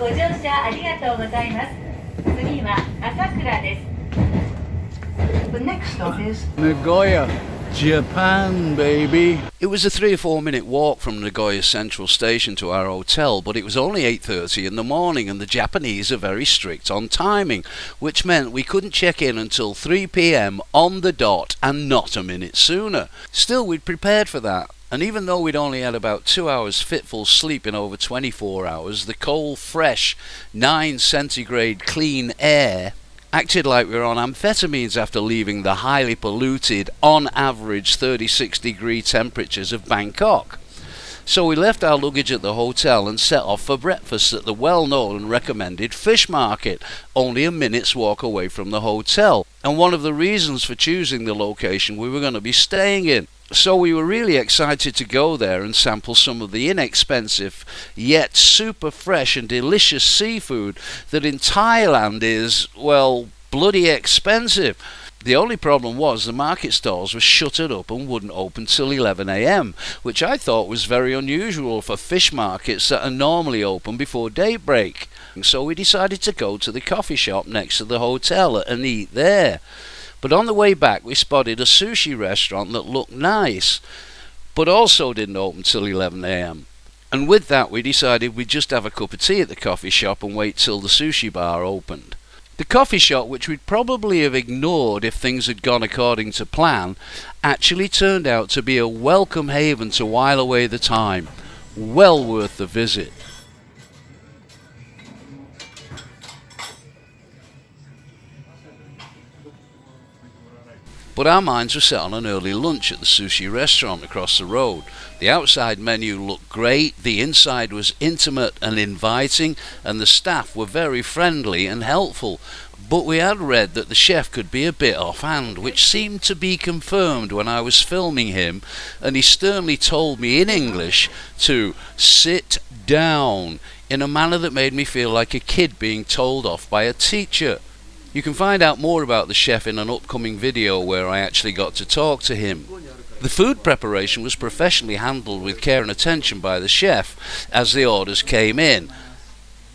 ご乗車ありがとうございます。次は朝倉です。The next stop is Nagoya, Japan, baby. It was a 3 or 4 minute walk from Nagoya Central Station to our hotel, but it was only 8:30 in the morning and the Japanese are very strict on timing, which meant we couldn't check in until 3 p.m. on the dot and not a minute sooner. Still, we'd prepared for that. And even though we'd only had about 2 hours fitful sleep in over 24 hours, the cold, fresh, 9 centigrade clean air acted like we were on amphetamines after leaving the highly polluted, on average 36-degree temperatures of Bangkok. So we left our luggage at the hotel and set off for breakfast at the well-known and recommended fish market, only a minute's walk away from the hotel, and one of the reasons for choosing the location we were going to be staying in. So we were really excited to go there and sample some of the inexpensive, yet super fresh and delicious seafood that in Thailand is, well, bloody expensive. The only problem was the market stalls were shuttered up and wouldn't open till 11 a.m, which I thought was very unusual for fish markets that are normally open before daybreak. So we decided to go to the coffee shop next to the hotel and eat there. But on the way back we spotted a sushi restaurant that looked nice, but also didn't open till 11 a.m. And with that we decided we'd just have a cup of tea at the coffee shop and wait till the sushi bar opened. The coffee shop, which we'd probably have ignored if things had gone according to plan, actually turned out to be a welcome haven to while away the time. Well worth the visit. But our minds were set on an early lunch at the sushi restaurant across the road. The outside menu looked great, the inside was intimate and inviting, and the staff were very friendly and helpful. But we had read that the chef could be a bit offhand, which seemed to be confirmed when I was filming him, and he sternly told me in English to sit down in a manner that made me feel like a kid being told off by a teacher. You can find out more about the chef in an upcoming video where I actually got to talk to him. The food preparation was professionally handled with care and attention by the chef as the orders came in.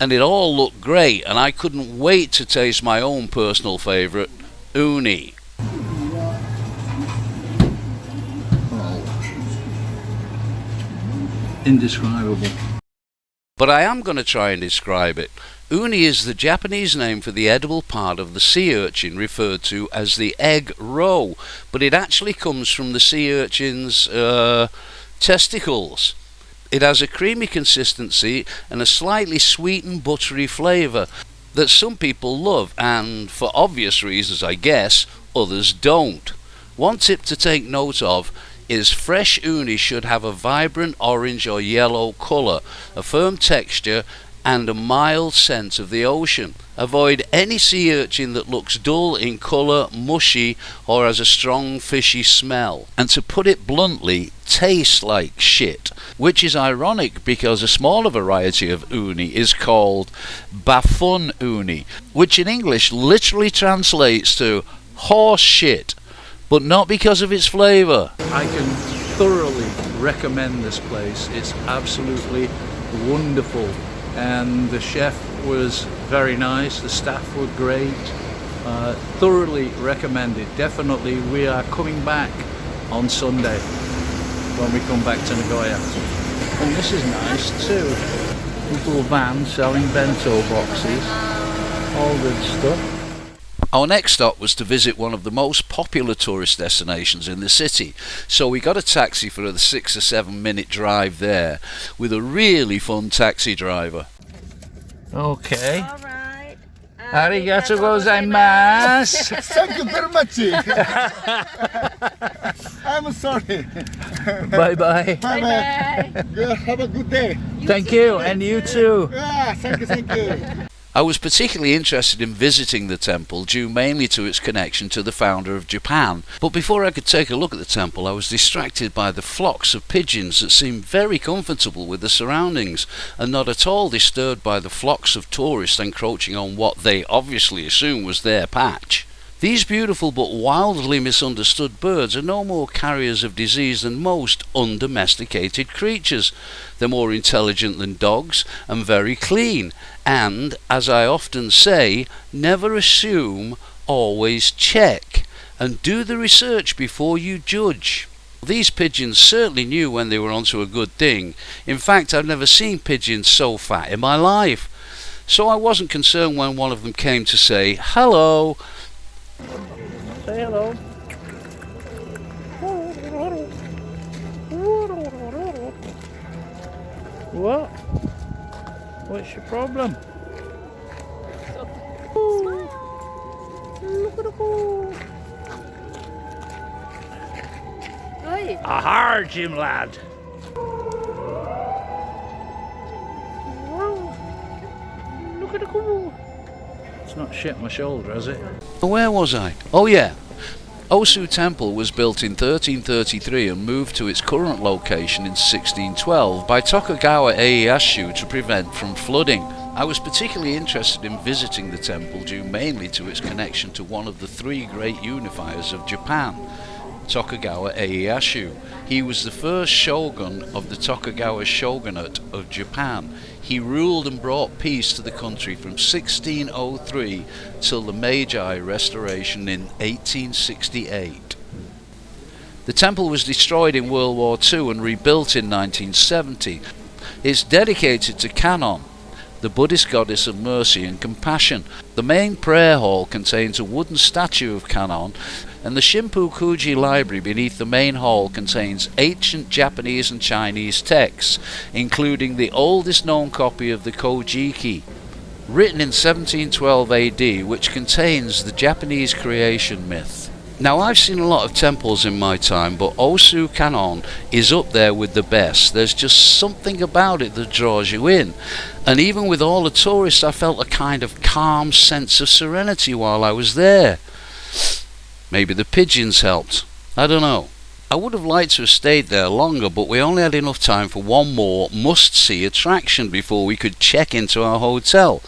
And it all looked great, and I couldn't wait to taste my own personal favourite, uni. Indescribable. But I am going to try and describe it. Uni is the Japanese name for the edible part of the sea urchin referred to as the egg roe, but it actually comes from the sea urchin's testicles. It has a creamy consistency and a slightly sweet and buttery flavour that some people love and, for obvious reasons I guess, others don't. One tip to take note of is fresh uni should have a vibrant orange or yellow colour, a firm texture and a mild scent of the ocean. Avoid any sea urchin that looks dull in colour, mushy, or has a strong fishy smell. And to put it bluntly, tastes like shit. Which is ironic because a smaller variety of uni is called bafun uni, which in English literally translates to horse shit, but not because of its flavour. I can thoroughly recommend this place. It's absolutely wonderful. And the chef was very nice, the staff were great, thoroughly recommended. Definitely we are coming back on Sunday when we come back to Nagoya. And this is nice too, little van selling bento boxes, all good stuff. Our next stop was to visit one of the most popular tourist destinations in the city, so we got a taxi for the 6 or 7 minute drive there with a really fun taxi driver. Okay. Alright. Arigatou gozaimasu. Thank you very much. I'm sorry. Bye bye. Bye-bye. Good. Have a good day. Thank you, and you too. Yeah, thank you. I was particularly interested in visiting the temple due mainly to its connection to the founder of Japan, but before I could take a look at the temple I was distracted by the flocks of pigeons that seemed very comfortable with the surroundings and not at all disturbed by the flocks of tourists encroaching on what they obviously assumed was their patch. These beautiful but wildly misunderstood birds are no more carriers of disease than most undomesticated creatures. They're more intelligent than dogs and very clean. And, as I often say, never assume, always check. And do the research before you judge. These pigeons certainly knew when they were onto a good thing. In fact, I've never seen pigeons so fat in my life. So I wasn't concerned when one of them came to say hello. Say hello. What? What's your problem? Look at the hole. Oi. Aha, Jim lad. Look at the hole. It's not shit my shoulder, has it? Where was I? Oh yeah. Osu Temple was built in 1333 and moved to its current location in 1612 by Tokugawa Ieyasu to prevent from flooding. I was particularly interested in visiting the temple due mainly to its connection to one of the three great unifiers of Japan, Tokugawa Ieyasu. He was the first shogun of the Tokugawa shogunate of Japan. He ruled and brought peace to the country from 1603 till the Meiji Restoration in 1868. The temple was destroyed in World War II and rebuilt in 1970. It's dedicated to Kannon, the Buddhist goddess of mercy and compassion. The main prayer hall contains a wooden statue of Kannon, and the Shinpukuji library beneath the main hall contains ancient Japanese and Chinese texts, including the oldest known copy of the Kojiki, written in 1712 AD, which contains the Japanese creation myth. Now, I've seen a lot of temples in my time, but Osu Kannon is up there with the best. There's just something about it that draws you in. And even with all the tourists, I felt a kind of calm sense of serenity while I was there. Maybe the pigeons helped. I don't know. I would have liked to have stayed there longer, but we only had enough time for one more must-see attraction before we could check into our hotel.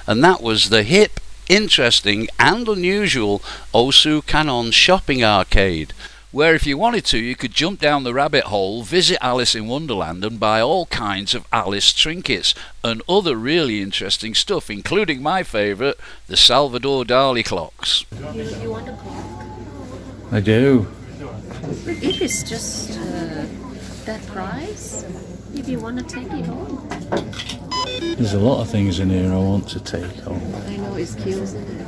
And that was the hip, interesting and unusual Osu Kannon shopping arcade, where if you wanted to you could jump down the rabbit hole, visit Alice in Wonderland and buy all kinds of Alice trinkets and other really interesting stuff, including my favourite, the Salvador Dali clocks. You want a clock? I do. If it's just that price, if you want to take it home. There's a lot of things in here I want to take home. I know it's cute, isn't it?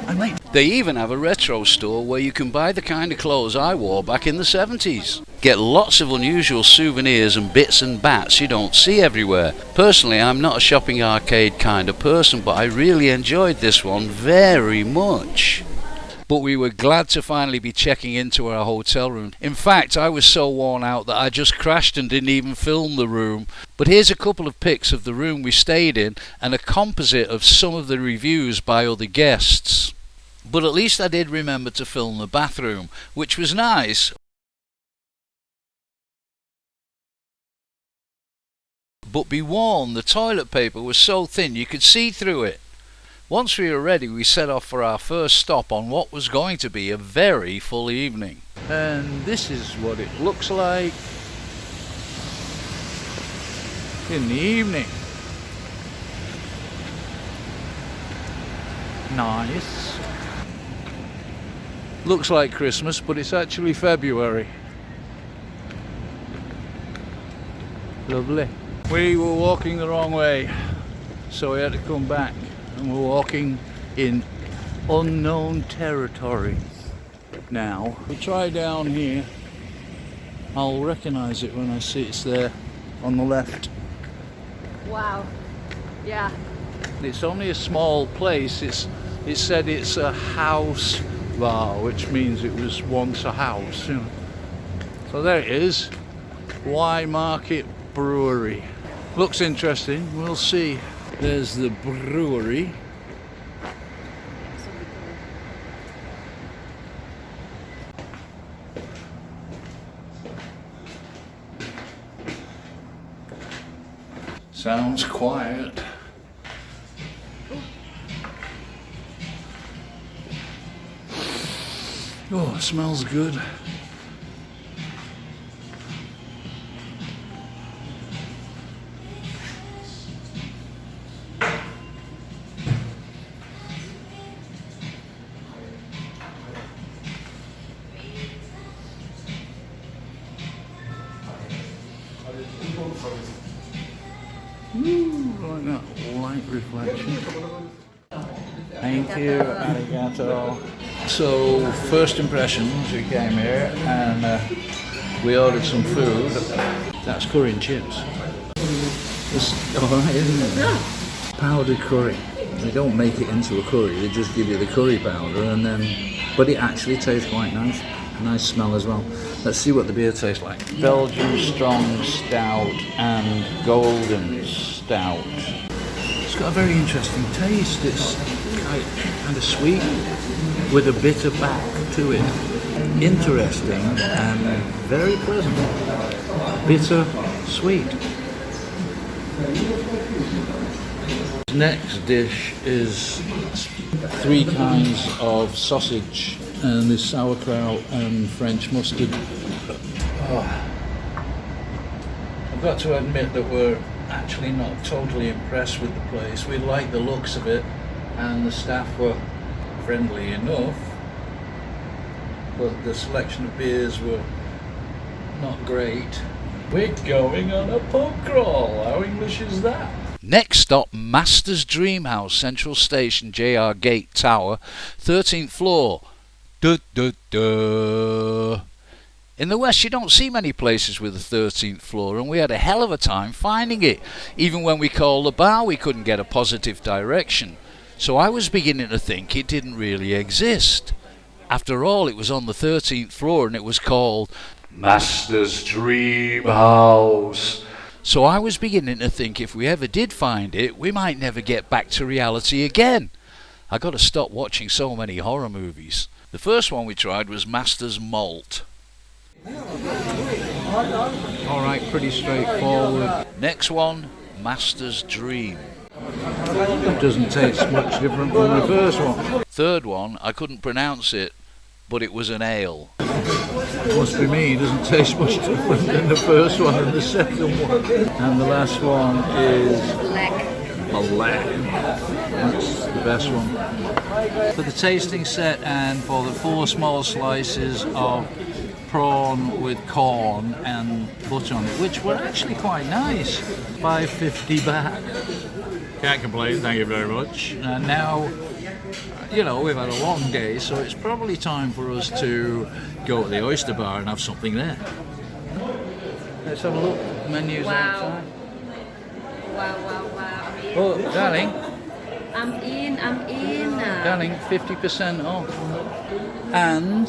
I'm late. They even have a retro store where you can buy the kind of clothes I wore back in the 70s. Get lots of unusual souvenirs and bits and bats you don't see everywhere. Personally, I'm not a shopping arcade kind of person, but I really enjoyed this one very much. But we were glad to finally be checking into our hotel room. In fact, I was so worn out that I just crashed and didn't even film the room. But here's a couple of pics of the room we stayed in and a composite of some of the reviews by other guests. But at least I did remember to film the bathroom, which was nice. But be warned, the toilet paper was so thin you could see through it. Once we were ready, we set off for our first stop on what was going to be a very full evening. And this is what it looks like in the evening. Nice. Looks like Christmas, but it's actually February. Lovely. We were walking the wrong way, so we had to come back, and we're walking in unknown territory now. We'll try down here. I'll recognise it when I see it's there on the left. Wow. Yeah. It's only a small place. It said it's a house bar, which means it was once a house. You know. So there it is. Y Market Brewery. Looks interesting. We'll see. There's the brewery. So Sounds quiet. Oh, it smells good. Like that light reflection. Thank you, arigato. So, first impressions, we came here and we ordered some food. That's curry and chips. It's alright, isn't it? Yeah. Powdered curry. They don't make it into a curry, they just give you the curry powder and then, but it actually tastes quite nice. Nice smell as well. Let's see what the beer tastes like. Belgian Strong Stout and Golden Stout. It's got a very interesting taste. It's kind of sweet with a bitter back to it. Interesting and very pleasant. Bitter, sweet. Next dish is 3 kinds of sausage and there's sauerkraut and French mustard. Oh. I've got to admit that we're actually not totally impressed with the place. We like the looks of it and the staff were friendly enough, but the selection of beers were not great. We're going on a pub crawl. How English is that? Next stop, Master's Dream House, Central Station, JR Gate Tower, 13th floor. Duh, duh, duh. In the West, you don't see many places with a 13th floor, and we had a hell of a time finding it. Even when we called the bar, we couldn't get a positive direction. So I was beginning to think it didn't really exist. After all, it was on the 13th floor, and it was called Master's Dream House. So I was beginning to think if we ever did find it, we might never get back to reality again. I got to stop watching so many horror movies. The first one we tried was Master's Malt. Alright, pretty straightforward. Next one, Master's Dream. It doesn't taste much different from the first one. Third one, I couldn't pronounce it, but it was an ale. Must be me, it doesn't taste much different than the first one and the second one. And the last one is Black. That's the best one. For the tasting set and for the 4 small slices of prawn with corn and butter on it, which were actually quite nice. 550 baht. Can't complain, thank you very much. And now, you know, we've had a long day, so it's probably time for us to go to the oyster bar and have something there. Let's have a look. The menu's outside. Wow. Oh, darling. I'm in. Darling, 50% off. And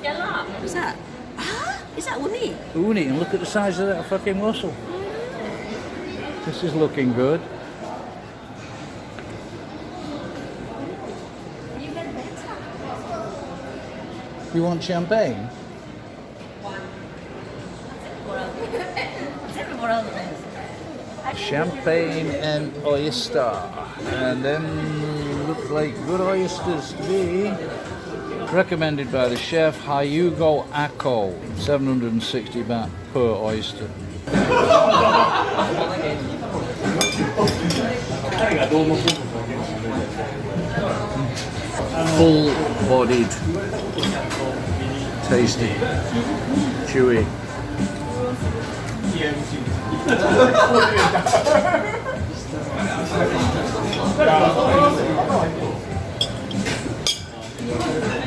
What's that? Is that uni? uni, and look at the size of that fucking mussel. This is looking good. You want champagne? Champagne and oyster. And then look like good oysters to be. Recommended by the chef, Hyugo Ako, 760 baht per oyster. Full-bodied, tasty, chewy.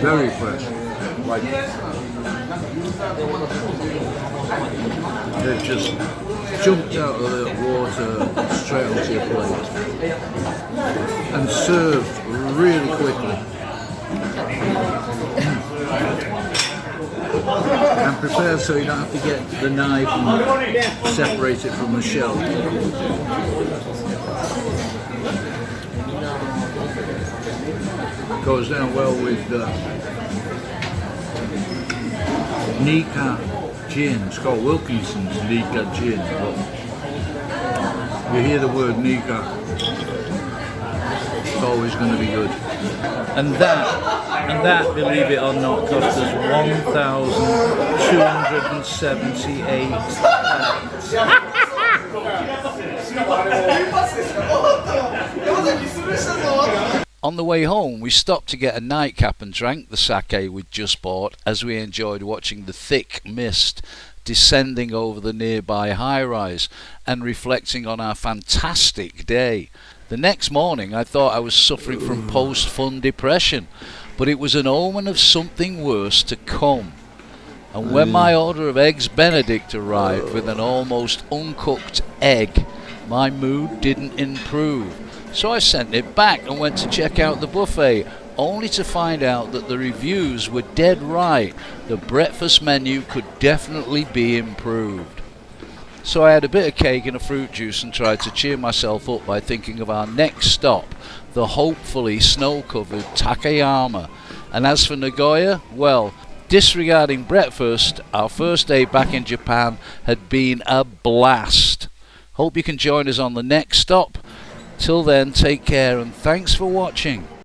Very fresh. Like they've just jumped out of the water straight onto your plate and served really quickly. And prepared so you don't have to get the knife and separate it from the shell. Goes down well with Nika gin. It's called Wilkinson's Nika gin. You hear the word Nika, it's always going to be good. And that, believe it or not, cost us 1,278. On the way home, we stopped to get a nightcap and drank the sake we'd just bought as we enjoyed watching the thick mist descending over the nearby high-rise and reflecting on our fantastic day. The next morning I thought I was suffering from post-fun depression, but it was an omen of something worse to come. And when my order of eggs Benedict arrived with an almost uncooked egg, my mood didn't improve. So I sent it back and went to check out the buffet, only to find out that the reviews were dead right. The breakfast menu could definitely be improved. So I had a bit of cake and a fruit juice and tried to cheer myself up by thinking of our next stop, the hopefully snow-covered Takayama. And as for Nagoya, well, disregarding breakfast, our first day back in Japan had been a blast. Hope you can join us on the next stop. Till then, take care and thanks for watching.